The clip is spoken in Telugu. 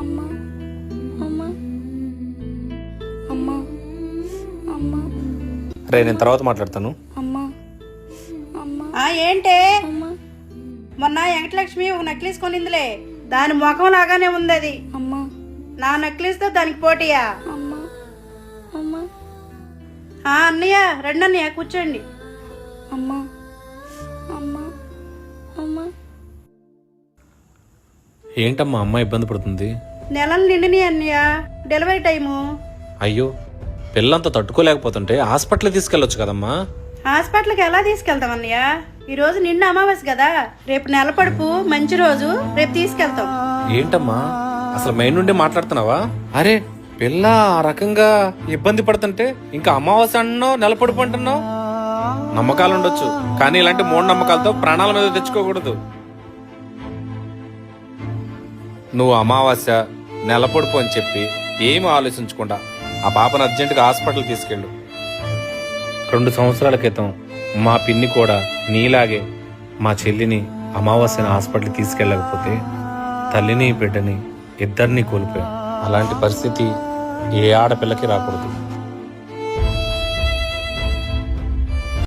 అమ్మా అమ్మా అమ్మా అమ్మా రే నేను తర్వాత మాట్లాడతాను. అమ్మా అమ్మా ఏంటే అమ్మా మొన్న వెంకటలక్ష్మి ఒక నెక్లెస్ కొనిందిలే, దాని ముఖం లాగానే ఉంది అది. అమ్మా నా నెక్లెస్ తో దానికి పోటీయా? అమ్మా అమ్మా అన్నయ్య రండి అన్నయ్య కూర్చోండి. అమ్మా అమ్మా అమ్మా ఏంటమ్మా అమ్మ ఇబ్బంది పడుతుంది? నెలలు నిండిని అన్నయ్య, డెలివరీ టైము. అయ్యో పిల్లంతా తట్టుకోలేకపోతుంటే హాస్పిటల్కి తీసుకెళ్ళొచ్చు కదమ్మా. హాస్పిటల్కి ఎలా తీసుకెళ్తాం అన్నయ్య? ఈ రోజు నిన్న అమావాస్య కదా, రేపు నెల పడుపు మంచి రోజు, రేపు తీసుకెళ్తాం. ఏంటమ్మా అసలు మెయిన్ నుండి మాట్లాడుతున్నావా? అరే పిల్ల ఆ రకంగా ఇబ్బంది పడుతుంటే ఇంకా అమావాస్య అంటున్నావు, నెలపొడుపు అంటున్నావు. నమ్మకాలు ఉండొచ్చు కానీ ఇలాంటి మూఢనమ్మకాలతో ప్రాణాల మీద తెచ్చుకోకూడదు. నువ్వు అమావాస్య నెలపొడుపు అని చెప్పి ఏమి ఆలోచించకుండా ఆ పాపను అర్జెంటుగా హాస్పిటల్ తీసుకెళ్ళు. 2 సంవత్సరాల క్రితం మా పిన్ని కూడా నీలాగే మా చెల్లిని అమావాస్యను హాస్పిటల్కి తీసుకెళ్ళకపోతే తల్లిని బిడ్డని ఇద్దరిని కోల్పోయాం. అలాంటి పరిస్థితి ఏ ఆడపిల్లకి రాకూడదు.